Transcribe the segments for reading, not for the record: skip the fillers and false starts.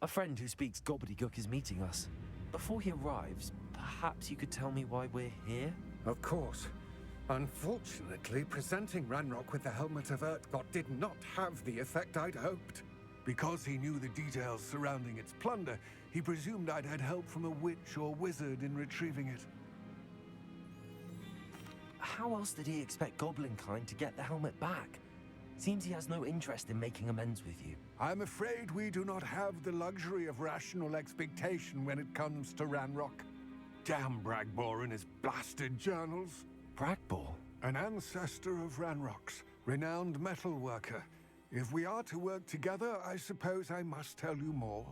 A friend who speaks gobbledygook is meeting us. Before he arrives, perhaps you could tell me why we're here? Of course. Unfortunately, presenting Ranrok with the Helmet of Urtkot did not have the effect I'd hoped. Because he knew the details surrounding its plunder, he presumed I'd had help from a witch or wizard in retrieving it. How else did he expect Goblinkind to get the helmet back? Seems he has no interest in making amends with you. I'm afraid we do not have the luxury of rational expectation when it comes to Ranrok. Damn Bragbor and his blasted journals. Bragbor? An ancestor of Ranrock's, renowned metal worker. If we are to work together, I suppose I must tell you more.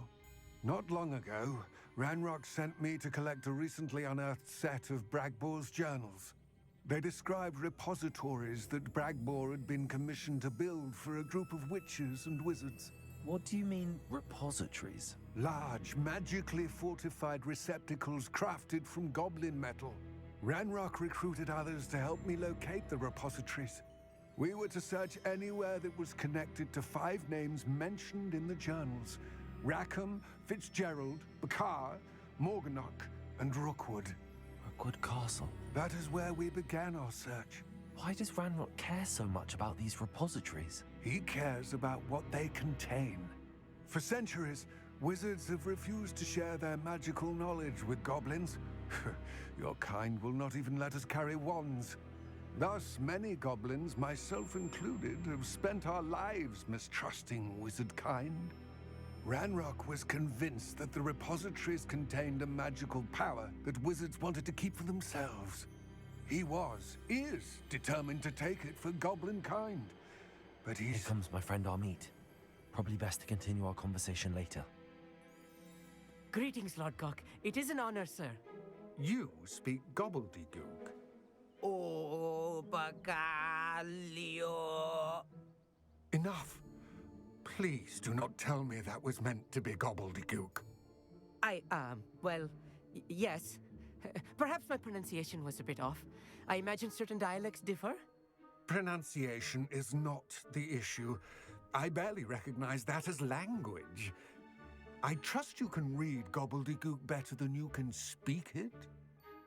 Not long ago, Ranrok sent me to collect a recently unearthed set of Bragbor's journals. They described repositories that Bragbor had been commissioned to build for a group of witches and wizards. What do you mean, repositories? Large, magically fortified receptacles crafted from goblin metal. Ranrok recruited others to help me locate the repositories. We were to search anywhere that was connected to 5 names mentioned in the journals: Rackham, Fitzgerald, Bakar, Morganach, and Rookwood. Rookwood Castle. That is where we began our search. Why does Ranrok care so much about these repositories? He cares about what they contain. For centuries, wizards have refused to share their magical knowledge with goblins. Your kind will not even let us carry wands. Thus, many goblins, myself included, have spent our lives mistrusting wizard kind. Ranrok was convinced that the repositories contained a magical power that wizards wanted to keep for themselves. He is determined to take it for goblin kind. But Here comes my friend Amit. Probably best to continue our conversation later. Greetings, Lord Cock. It is an honor, sir. You speak gobbledygook. Oh, Bagalio. Enough. Please do not tell me that was meant to be gobbledygook. Well, yes. Perhaps my pronunciation was a bit off. I imagine certain dialects differ. Pronunciation is not the issue. I barely recognize that as language. I trust you can read gobbledygook better than you can speak it?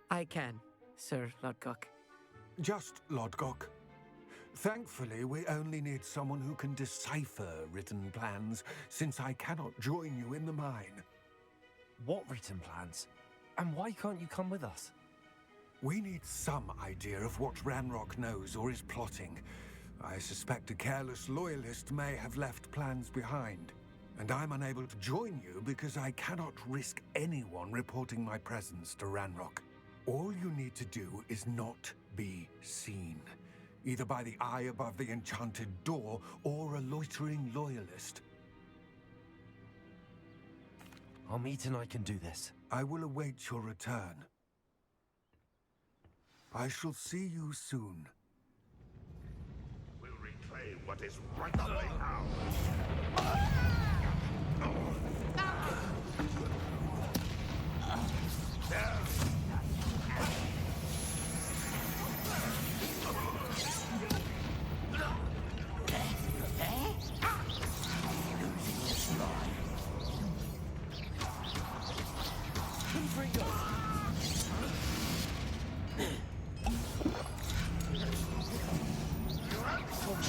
I can, Sir Lodgok. Just Lodgok. Thankfully, we only need someone who can decipher written plans, since I cannot join you in the mine. What written plans? And why can't you come with us? We need some idea of what Ranrok knows or is plotting. I suspect a careless loyalist may have left plans behind. And I'm unable to join you because I cannot risk anyone reporting my presence to Ranrok. All you need to do is not be seen, either by the eye above the enchanted door or a loitering loyalist. Amit and I can do this. I will await your return. I shall see you soon. We'll reclaim what is rightfully ours.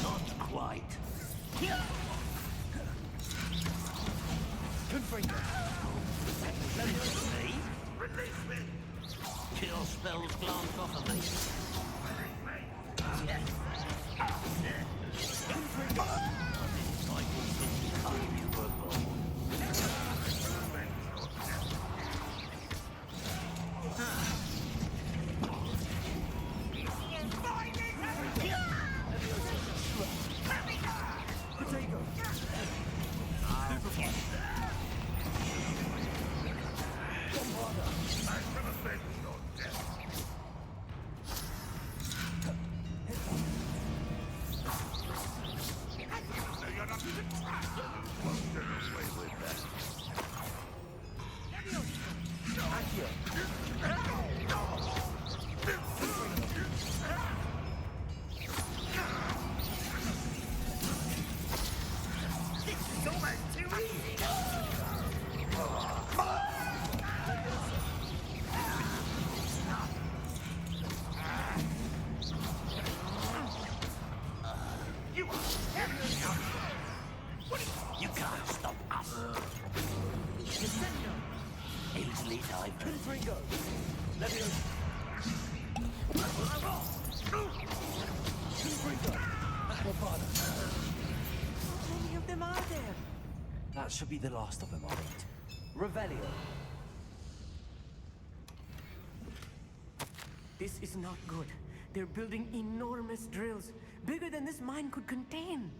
Not quite. Me? Release me! Kill spells glance off of me. survivors. Confringo! Levio! Confringo! Aquapada! How many of them are there? That should be the last of them, Armit. Revelio! This is not good. They're building enormous drills, bigger than this mine could contain.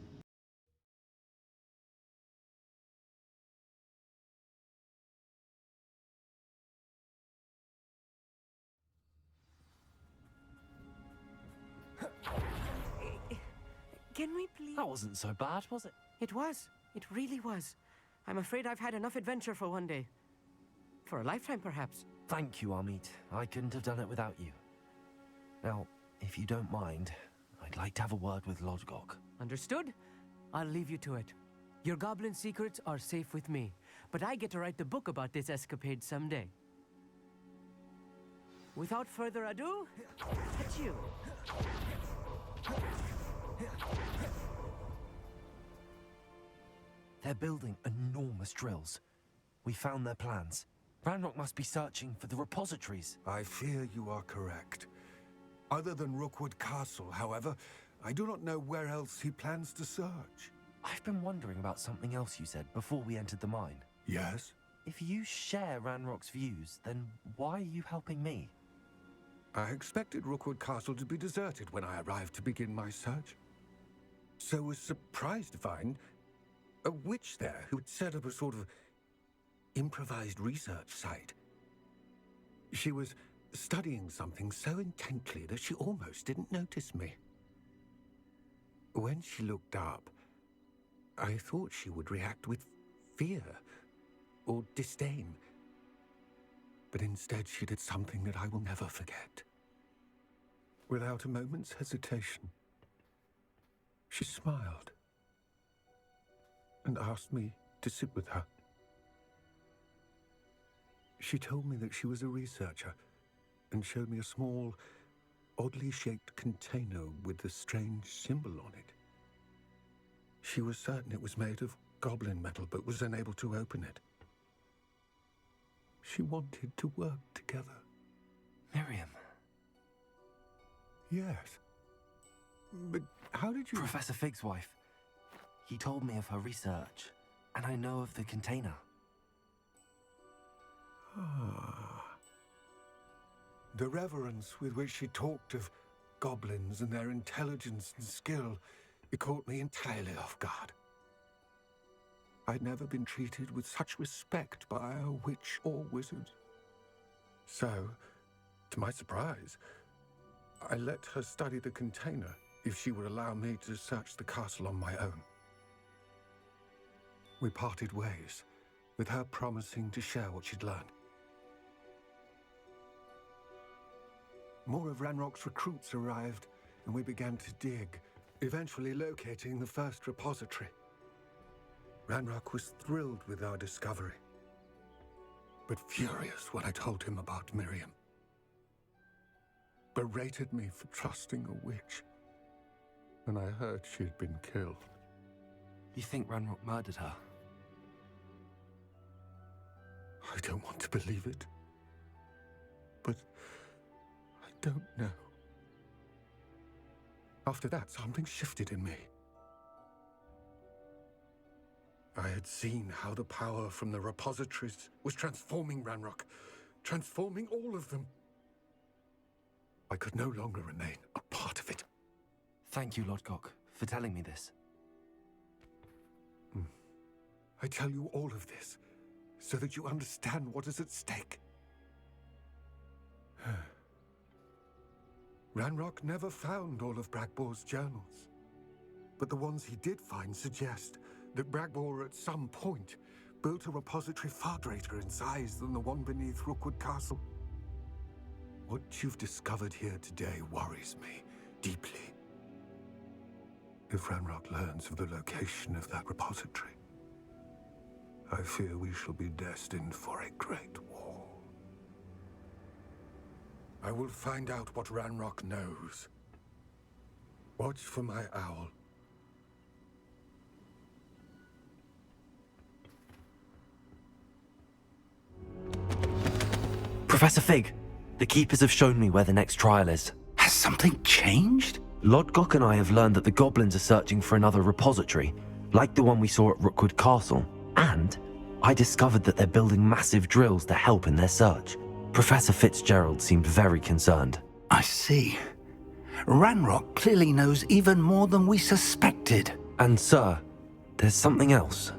Can we please? That wasn't so bad, was it? It was. It really was. I'm afraid I've had enough adventure for one day. For a lifetime, perhaps. Thank you, Armit. I couldn't have done it without you. Now, if you don't mind, I'd like to have a word with Lodgok. Understood? I'll leave you to it. Your goblin secrets are safe with me, but I get to write the book about this escapade someday. Without further ado, adieu. They're building enormous drills. We found their plans. Ranrok must be searching for the repositories. I fear you are correct. Other than Rookwood Castle, however, I do not know where else he plans to search. I've been wondering about something else you said before we entered the mine. Yes? If you share Ranrock's views, then why are you helping me? I expected Rookwood Castle to be deserted when I arrived to begin my search. So was surprised to find a witch there who had set up a sort of improvised research site. She was studying something so intently that she almost didn't notice me. When she looked up, I thought she would react with fear or disdain. But instead she did something that I will never forget. Without a moment's hesitation, she smiled and asked me to sit with her. She told me that she was a researcher and showed me a small, oddly shaped container with a strange symbol on it. She was certain it was made of goblin metal, but was unable to open it. She wanted to work together. Miriam. Yes. But how did you... Professor Fig's wife. He told me of her research, and I know of the container. Ah. The reverence with which she talked of goblins and their intelligence and skill, it caught me entirely off guard. I'd never been treated with such respect by a witch or wizard. So, to my surprise, I let her study the container if she would allow me to search the castle on my own. We parted ways, with her promising to share what she'd learned. More of Ranrock's recruits arrived, and we began to dig, eventually locating the first repository. Ranrok was thrilled with our discovery, but furious when I told him about Miriam. Berated me for trusting a witch, and I heard she'd been killed. You think Ranrock murdered her? I don't want to believe it, but I don't know. After that, something shifted in me. I had seen how the power from the repositories was transforming Ranrok, transforming all of them. I could no longer remain a part of it. Thank you, Lodgok, for telling me this. I tell you all of this so that you understand what is at stake. Ranrok never found all of Bragbor's journals, but the ones he did find suggest that Bragbor at some point built a repository far greater in size than the one beneath Rookwood Castle. What you've discovered here today worries me deeply. If Ranrok learns of the location of that repository, I fear we shall be destined for a great war. I will find out what Ranrok knows. Watch for my owl. Professor Fig, the Keepers have shown me where the next trial is. Has something changed? Lodgok and I have learned that the goblins are searching for another repository, like the one we saw at Rookwood Castle. And I discovered that they're building massive drills to help in their search. Professor Fitzgerald seemed very concerned. I see. Ranrok clearly knows even more than we suspected. And sir, there's something else.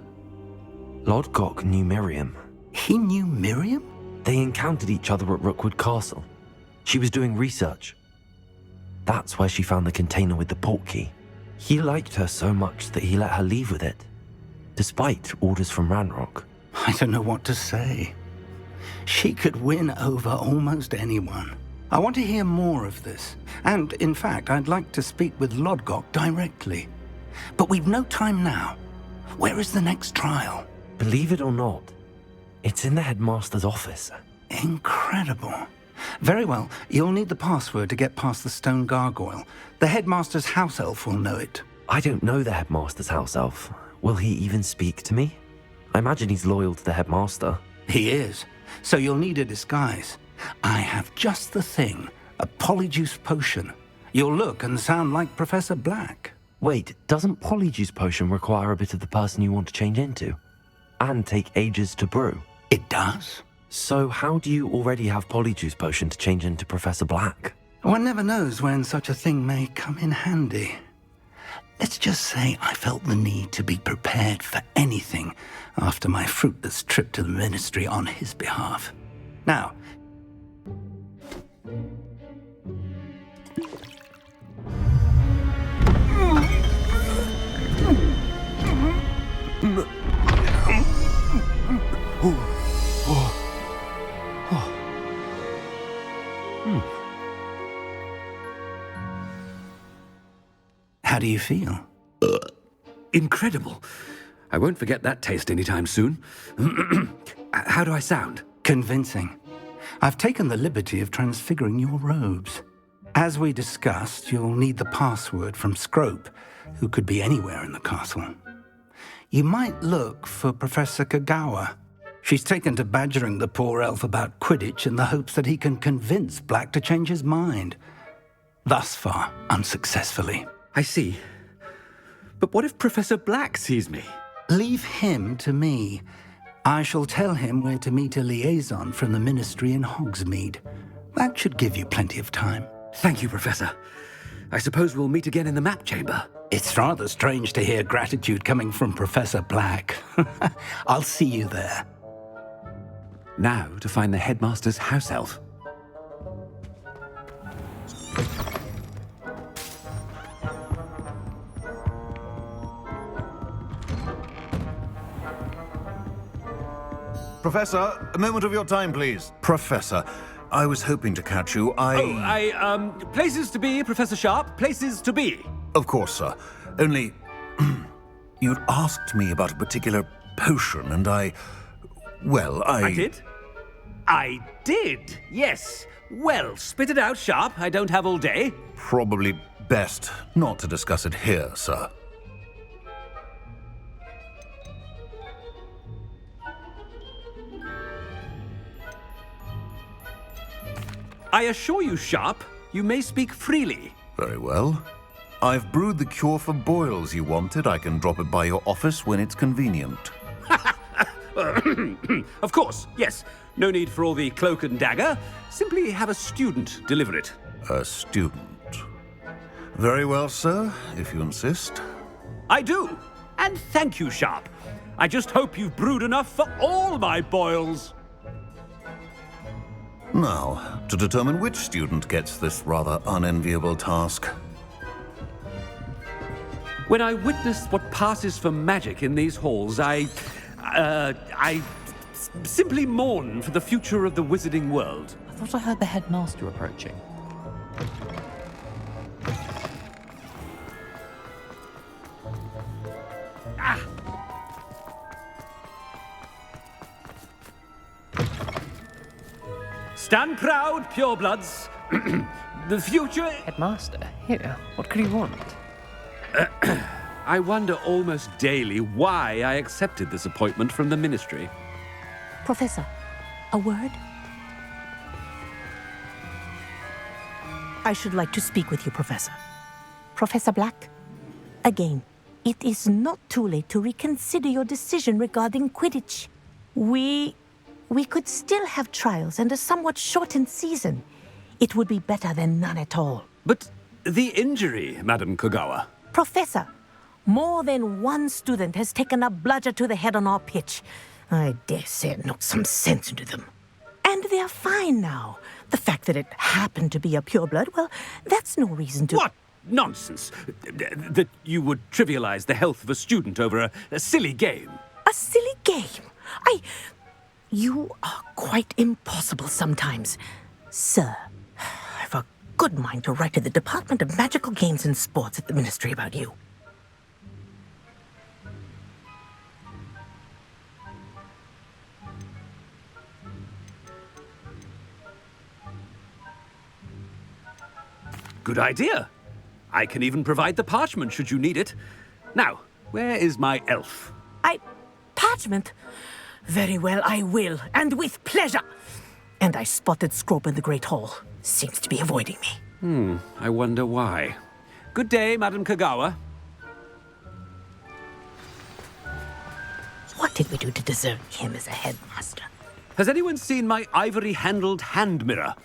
Lodgok knew Miriam. He knew Miriam? They encountered each other at Rookwood Castle. She was doing research. That's where she found the container with the portkey. He liked her so much that he let her leave with it, despite orders from Ranrok. I don't know what to say. She could win over almost anyone. I want to hear more of this. And, in fact, I'd like to speak with Lodgok directly. But we've no time now. Where is the next trial? Believe it or not, it's in the headmaster's office. Incredible. Very well. You'll need the password to get past the stone gargoyle. The headmaster's house elf will know it. I don't know the headmaster's house elf. Will he even speak to me? I imagine he's loyal to the headmaster. He is. So you'll need a disguise. I have just the thing. A polyjuice potion. You'll look and sound like Professor Black. Wait, doesn't Polyjuice Potion require a bit of the person you want to change into? And take ages to brew? It does? So how do you already have Polyjuice Potion to change into Professor Black? One never knows when such a thing may come in handy. Let's just say I felt the need to be prepared for anything after my fruitless trip to the Ministry on his behalf. Now, how do you feel? Incredible. I won't forget that taste anytime soon. How do I sound? Convincing. I've taken the liberty of transfiguring your robes. As we discussed, you'll need the password from Scrope, who could be anywhere in the castle. You might look for Professor Kagawa. She's taken to badgering the poor elf about Quidditch in the hopes that he can convince Black to change his mind. Thus far, unsuccessfully. I see. But what if Professor Black sees me? Leave him to me. I shall tell him where to meet a liaison from the Ministry in Hogsmeade. That should give you plenty of time. Thank you, Professor. I suppose we'll meet again in the map chamber. It's rather strange to hear gratitude coming from Professor Black. I'll see you there. Now to find the headmaster's house elf. Professor, a moment of your time, please. Professor, I was hoping to catch you. Places to be, Professor Sharp. Places to be. Of course, sir. Only, you'd asked me about a particular potion, and I did? I did, yes. Well, spit it out, Sharp. I don't have all day. Probably best not to discuss it here, sir. I assure you, Sharp, you may speak freely. Very well. I've brewed the cure for boils you wanted. I can drop it by your office when it's convenient. Of course, yes. No need for all the cloak and dagger. Simply have a student deliver it. A student. Very well, sir, if you insist. I do. And thank you, Sharp. I just hope you've brewed enough for all my boils. Now, to determine which student gets this rather unenviable task. When I witnessed what passes for magic in these halls, I simply mourn for the future of the wizarding world. I thought I heard the headmaster approaching. Stand proud, purebloods. The future... Headmaster? Here, what could he want? I wonder almost daily why I accepted this appointment from the Ministry. Professor, a word? I should like to speak with you, Professor. Professor Black, again, it is not too late to reconsider your decision regarding Quidditch. We could still have trials and a somewhat shortened season. It would be better than none at all. But the injury, Madam Kogawa. Professor, more than one student has taken a bludger to the head on our pitch. I dare say it knocked some sense into them. And they're fine now. The fact that it happened to be a pureblood, well, that's no reason to... What nonsense! That you would trivialize the health of a student over a silly game. A silly game? You are quite impossible sometimes. Sir, I've a good mind to write to the Department of Magical Games and Sports at the Ministry about you. Good idea. I can even provide the parchment should you need it. Now, where is my elf? Parchment? Very well, I will, and with pleasure. And I spotted Scrope in the Great Hall. Seems to be avoiding me. I wonder why. Good day, Madam Kogawa. What did we do to deserve him as a headmaster? Has anyone seen my ivory-handled hand mirror?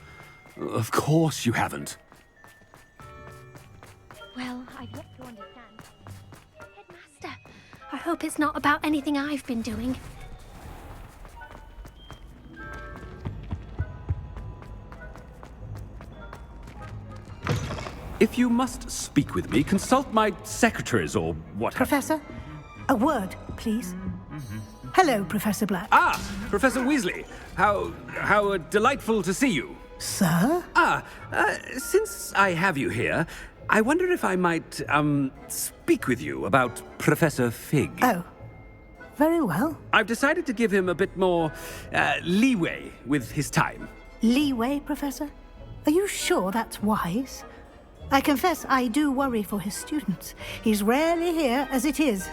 Of course you haven't. Well, I've yet to understand. Headmaster, I hope it's not about anything I've been doing. If you must speak with me, consult my secretaries or what. Professor, a word, please. Hello, Professor Black. Ah, Professor Weasley. How delightful to see you. Sir? Since I have you here, I wonder if I might, speak with you about Professor Fig. Oh, very well. I've decided to give him a bit more, leeway with his time. Leeway, Professor? Are you sure that's wise? I confess I do worry for his students. He's rarely here as it is.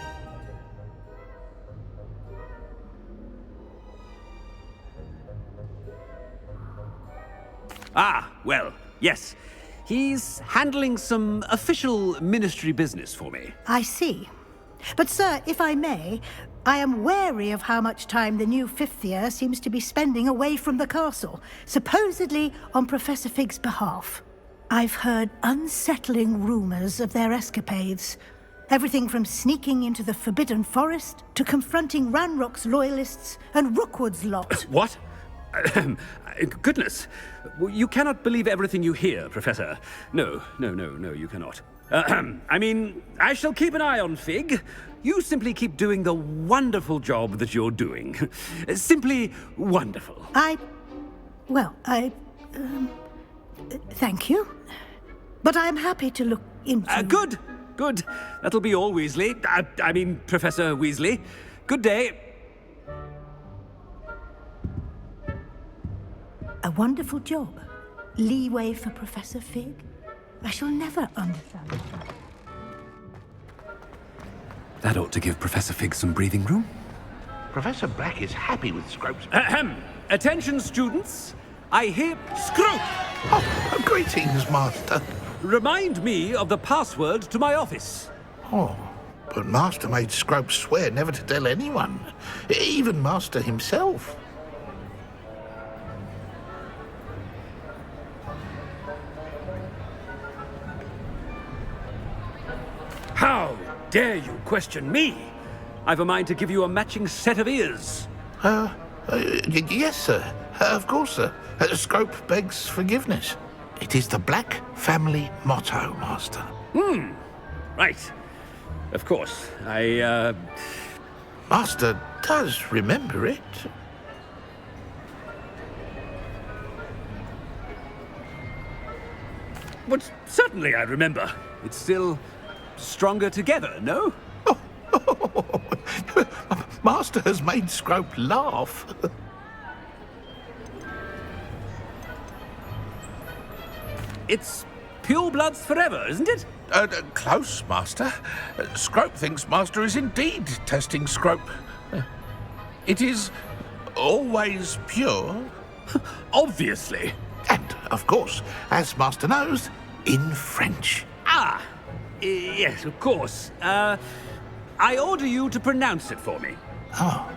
Ah, well, yes. He's handling some official ministry business for me. I see. But, sir, if I may, I am wary of how much time the new fifth year seems to be spending away from the castle, supposedly on Professor Fig's behalf. I've heard unsettling rumors of their escapades. Everything from sneaking into the Forbidden Forest to confronting Ranrok's loyalists and Rookwood's lot. What? Goodness. You cannot believe everything you hear, Professor. No, you cannot. I mean, I shall keep an eye on Fig. You simply keep doing the wonderful job that you're doing. Simply wonderful. Thank you. But I'm happy to look into... Good. That'll be all, Weasley. I mean, Professor Weasley. Good day. A wonderful job. Leeway for Professor Fig. I shall never understand it. That ought to give Professor Fig some breathing room. Professor Black is happy with Scrope's... Attention, students. I hear Scrope! Oh, greetings, Master. Remind me of the password to my office. Oh, but Master made Scrope swear never to tell anyone, even Master himself. How dare you question me? I've a mind to give you a matching set of ears. Yes, sir. Of course, sir. Scrope begs forgiveness. It is the Black family motto, Master. Right. Of course. Master does remember it. But certainly I remember. It's still stronger together, no? Master has made Scrope laugh. It's purebloods forever, isn't it? Close, Master. Scrope thinks Master is indeed testing Scrope. It is always pure. Obviously. And of course, as Master knows, in French. Ah, yes, of course. I order you to pronounce it for me. Oh,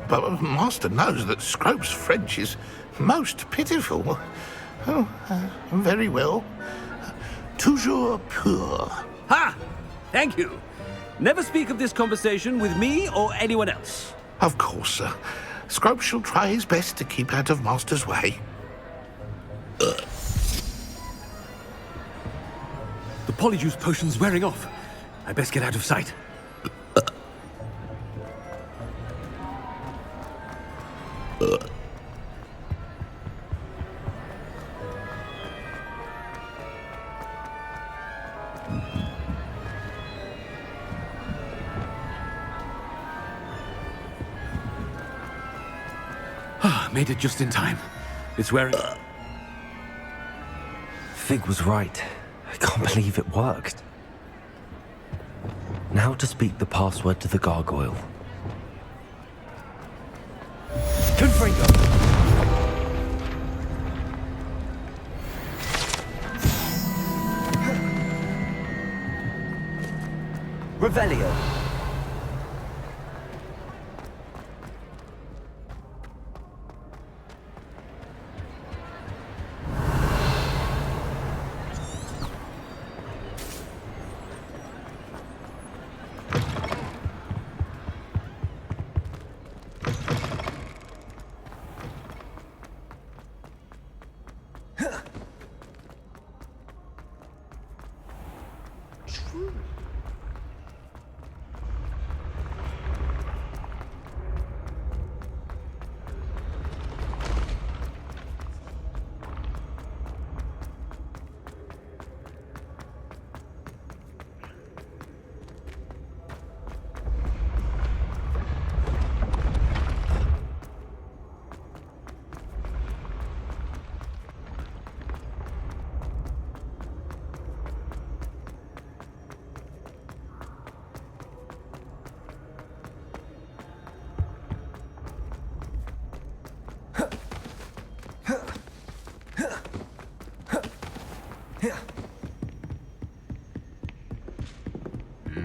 but Master knows that Scrope's French is most pitiful. Oh, very well. Toujours pur. Ha! Thank you. Never speak of this conversation with me or anyone else. Of course, sir. Scrope shall try his best to keep out of Master's way. The polyjuice potion's wearing off. I best get out of sight. Made it just in time. It's wearing... Fig was right. I can't believe it worked. Now to speak the password to the gargoyle. Confringo! Revelio!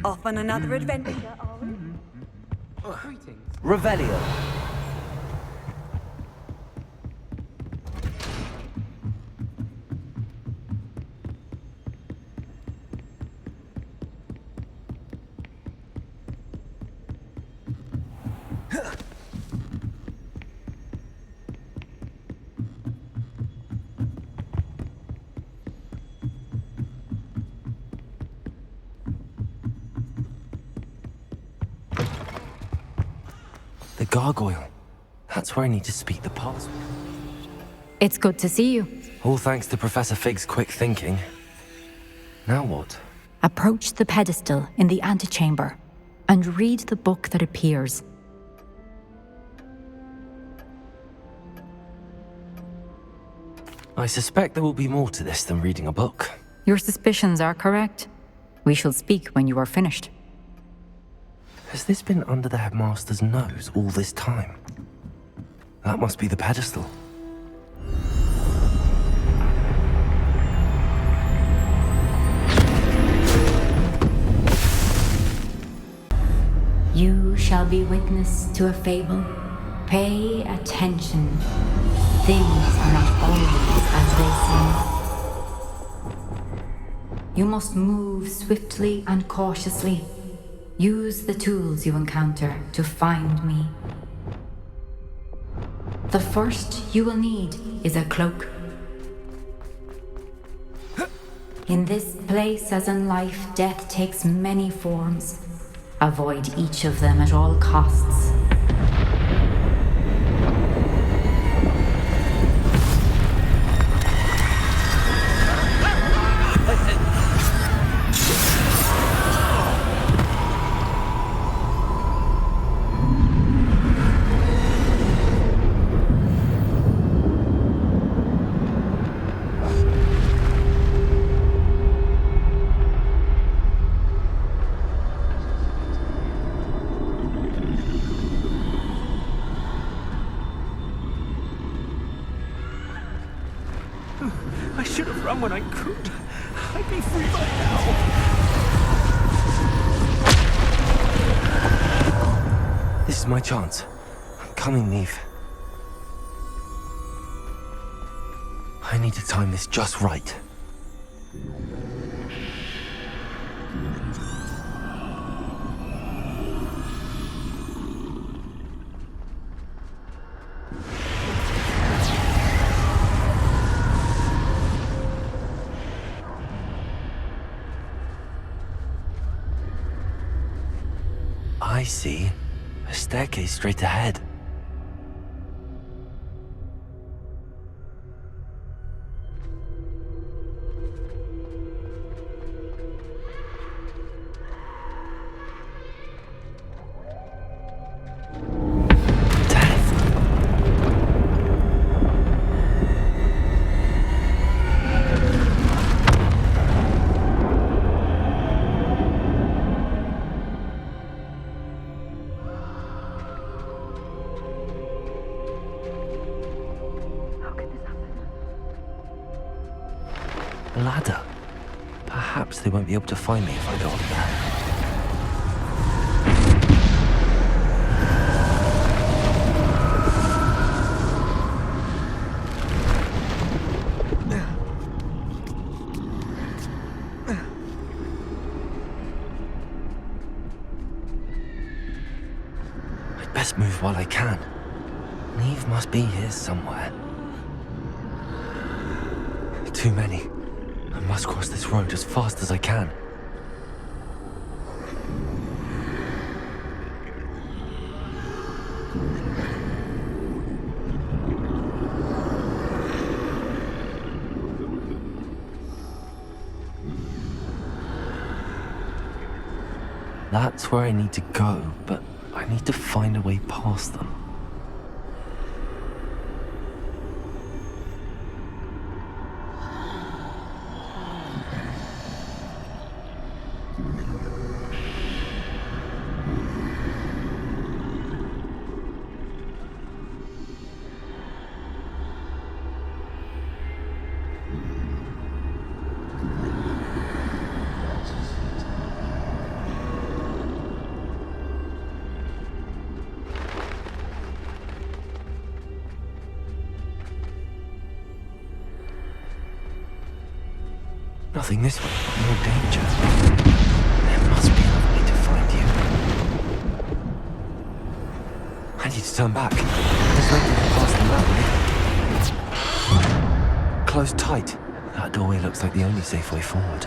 Off on another adventure, are we? Greetings. Revelio. The gargoyle. That's where I need to speak the password. It's good to see you. All thanks to Professor Fig's quick thinking. Now what? Approach the pedestal in the antechamber and read the book that appears. I suspect there will be more to this than reading a book. Your suspicions are correct. We shall speak when you are finished. Has this been under the headmaster's nose all this time? That must be the pedestal. You shall be witness to a fable. Pay attention. Things are not always as they seem. You must move swiftly and cautiously. Use the tools you encounter to find me. The first you will need is a cloak. In this place, as in life, death takes many forms. Avoid each of them at all costs. I should have run when I could. I'd be free by now. This is my chance. I'm coming, Neve. I need to time this just right. I see. A staircase straight ahead. Ladder. Perhaps they won't be able to find me if I go up there. I'd best move while I can. Neve must be here somewhere. Too many. I must cross this road as fast as I can. That's where I need to go, but I need to find a way past them. Nothing this way, but more danger. There must be another way to find you. I need to turn back. There's no way past the that way. Close tight. That doorway looks like the only safe way forward.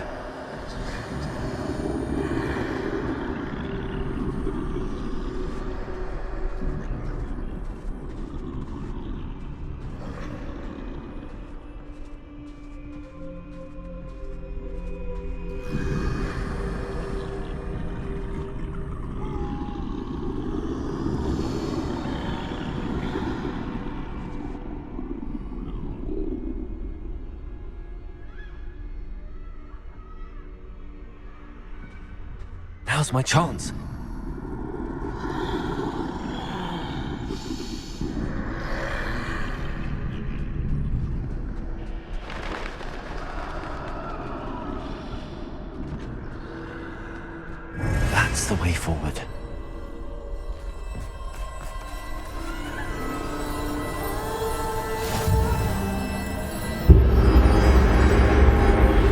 Now's my chance. That's the way forward.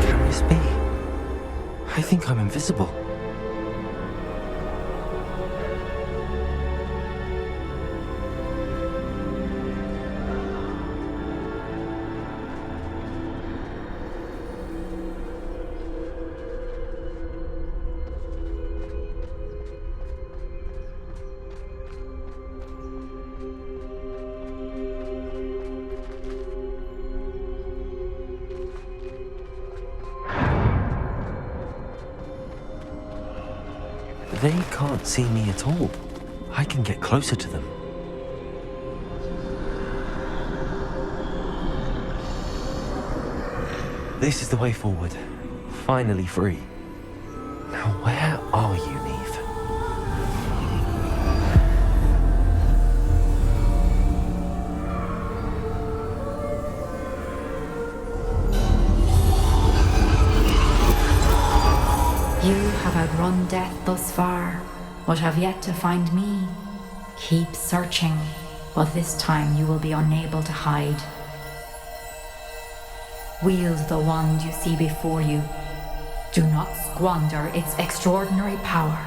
Can this be? I think I'm invisible. They can't see me at all. I can get closer to them. This is the way forward. Finally free. Now where are you, Neve? death thus far, but have yet to find me. Keep searching, but this time you will be unable to hide. Wield the wand you see before you. Do not squander its extraordinary power.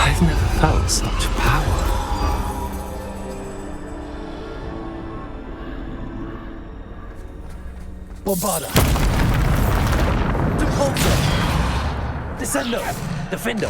I've never felt such power. Bombarda! Depulso! Descendo! Defendo!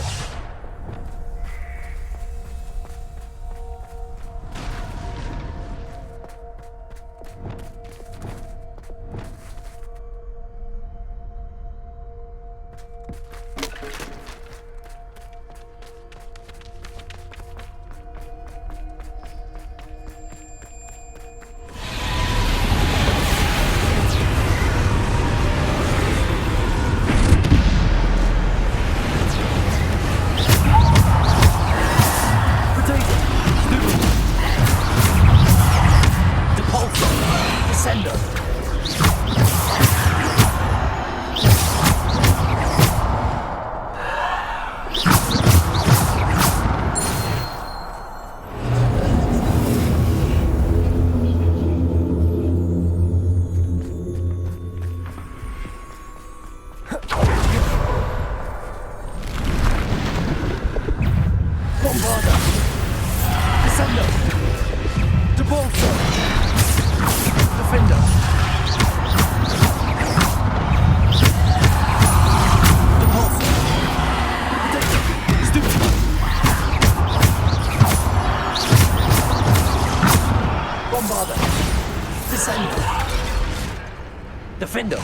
Defendo!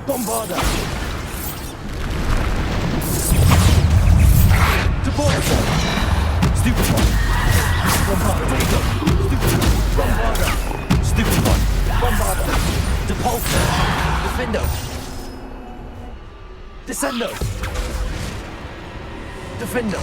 Bombarda! Depulso! Stupid one! Bombarda! Stupid one! Bombarda! Depulso! Defendo! Descendo! Defendo!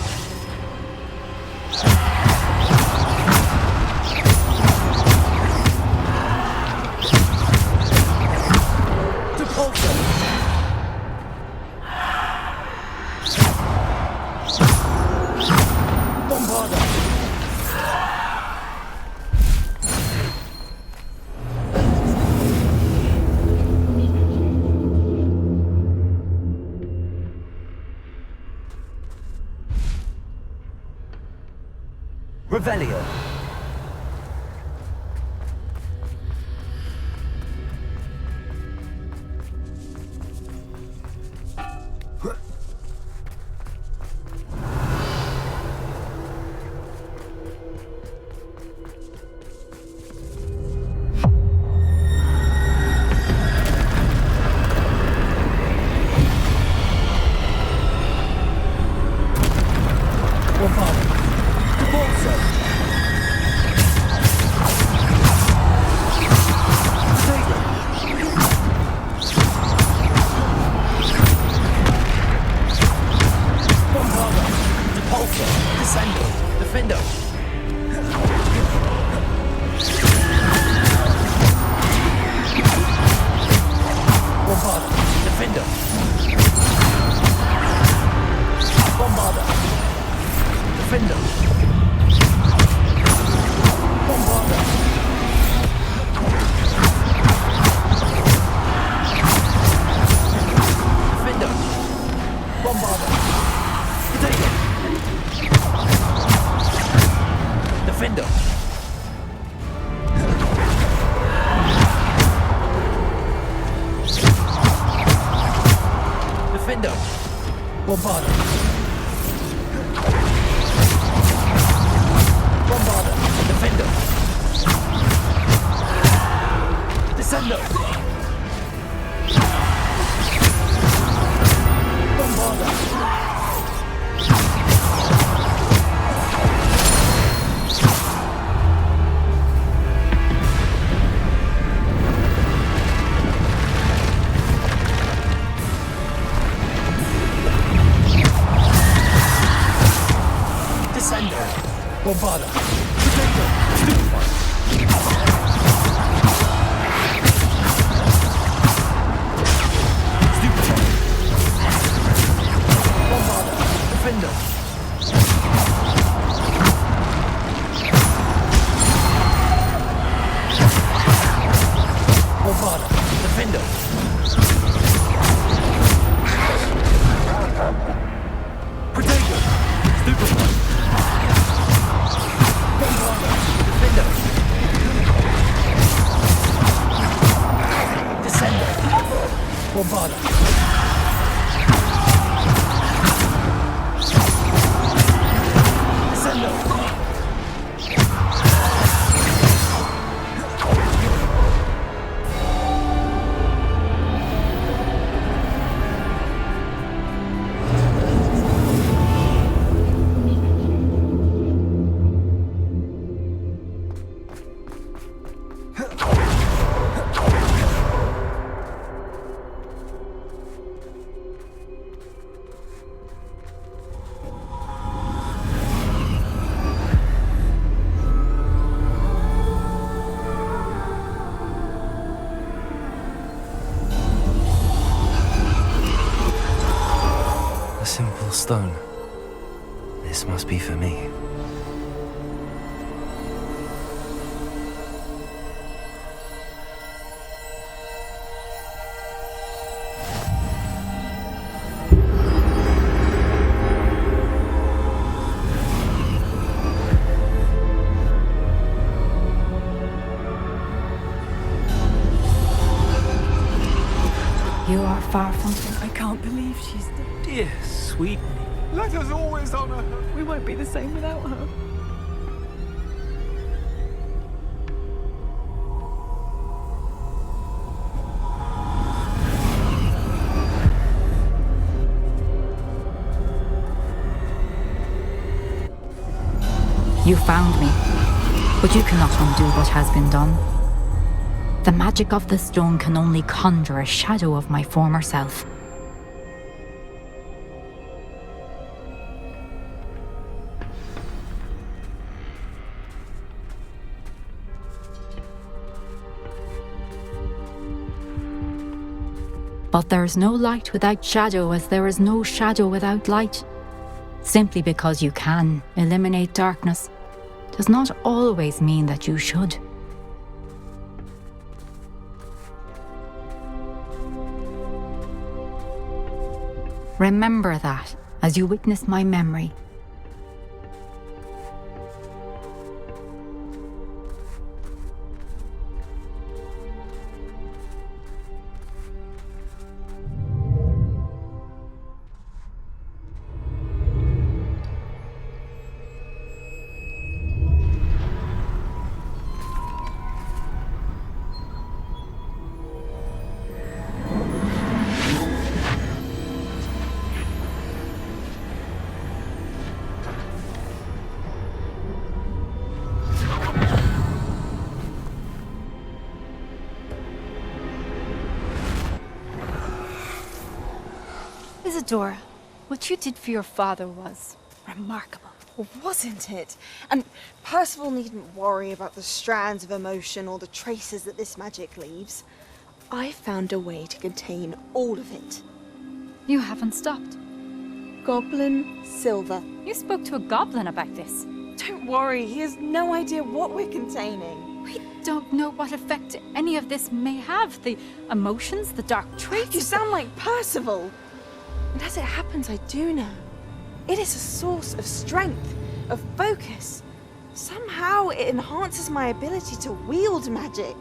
Revelio. Bombarda! Protector! Stupefy! Stupefy! Bombarda! Defender! Bombarda! Defender! Protector! Stupefy! Bombarda! Defender! Descender! Bombarda! Descender! A simple stone. This must be for me. You are far from... I can't believe she's dead. Dear sweet. Let us always honor her. We won't be the same without her. You found me, but you cannot undo what has been done. The magic of the stone can only conjure a shadow of my former self. But there is no light without shadow, as there is no shadow without light. Simply because you can eliminate darkness does not always mean that you should. Remember that as you witness my memory. Isadora, what you did for your father was remarkable. Well, wasn't it? And Percival needn't worry about the strands of emotion or the traces that this magic leaves. I found a way to contain all of it. You haven't stopped. Goblin Silver. You spoke to a goblin about this. Don't worry, he has no idea what we're containing. We don't know what effect any of this may have. The emotions, the dark traits. You sound like Percival. And as it happens, I do know. It is a source of strength, of focus. Somehow it enhances my ability to wield magic.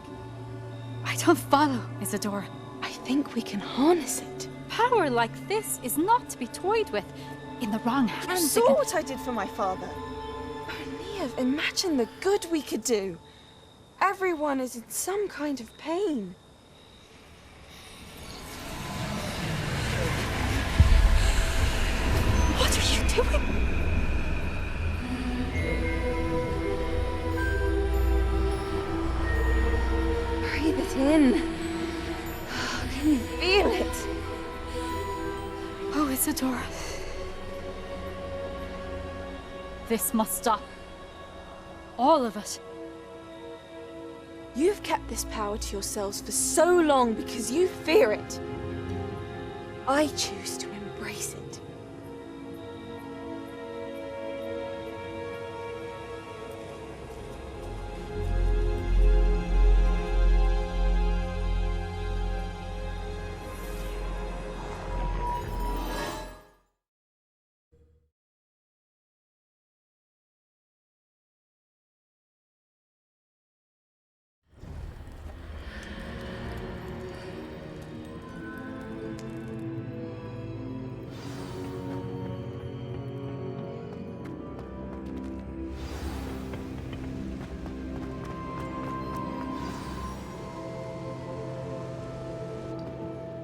I don't follow, Isadora. I think we can harness it. Power like this is not to be toyed with. In the wrong You hands. saw what I did for my father. Neve, imagine the good we could do. Everyone is in some kind of pain. What are you doing? Breathe it in. Can you feel it? Oh, Isadora. This must stop. all of it. You've kept this power to yourselves for so long because you fear it. I choose to embrace it.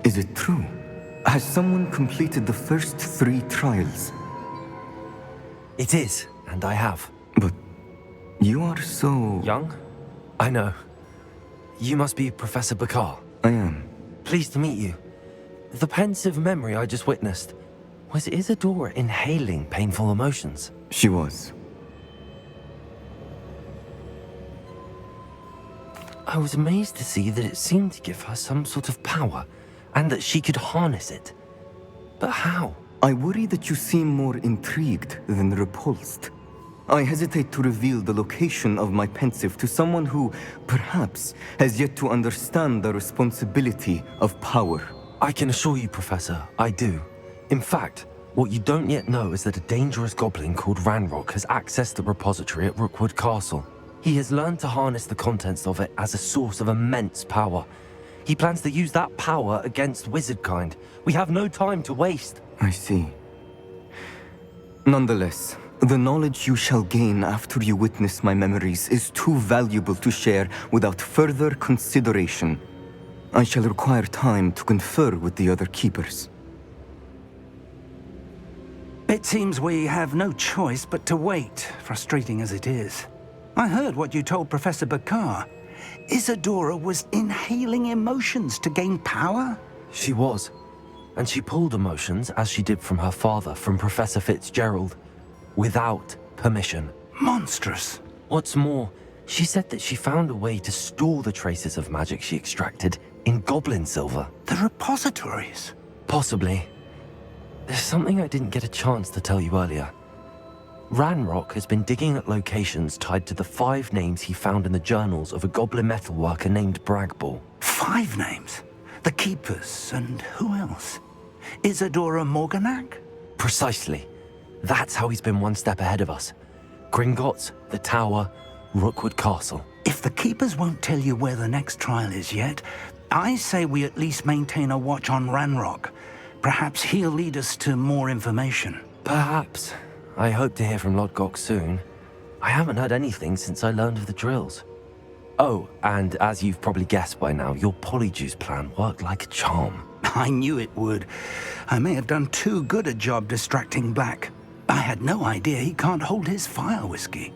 Is it true? Has someone completed the first 3 trials? It is, and I have. But you are so... Young? I know. You must be Professor Bakar. I am. Pleased to meet you. The pensive memory I just witnessed, was Isadora inhaling painful emotions? She was. I was amazed to see that it seemed to give her some sort of power, and that she could harness it. But how? I worry that you seem more intrigued than repulsed. I hesitate to reveal the location of my pensive to someone who, perhaps, has yet to understand the responsibility of power. I can assure you, Professor, I do. In fact, what you don't yet know is that a dangerous goblin called Ranrok has accessed the repository at Rookwood Castle. He has learned to harness the contents of it as a source of immense power. He plans to use that power against wizardkind. We have no time to waste. I see. Nonetheless, the knowledge you shall gain after you witness my memories is too valuable to share without further consideration. I shall require time to confer with the other keepers. It seems we have no choice but to wait, frustrating as it is. I heard what you told Professor Bakar. Isadora was inhaling emotions to gain power? She was. And she pulled emotions, as she did from her father, from Professor Fitzgerald, without permission. Monstrous. What's more, she said that she found a way to store the traces of magic she extracted in goblin silver. The repositories? Possibly. There's something I didn't get a chance to tell you earlier. Ranrok has been digging at locations tied to the 5 names he found in the journals of a goblin metalworker named Bragball. 5 names? The Keepers, and who else? Isadora Morganac? Precisely. That's how he's been one step ahead of us. Gringotts, the Tower, Rookwood Castle. If the Keepers won't tell you where the next trial is yet, I say we at least maintain a watch on Ranrok. Perhaps he'll lead us to more information. Perhaps. I hope to hear from Lodgok soon. I haven't heard anything since I learned of the drills. Oh, and as you've probably guessed by now, your polyjuice plan worked like a charm. I knew it would. I may have done too good a job distracting Black. I had no idea he can't hold his fire whiskey.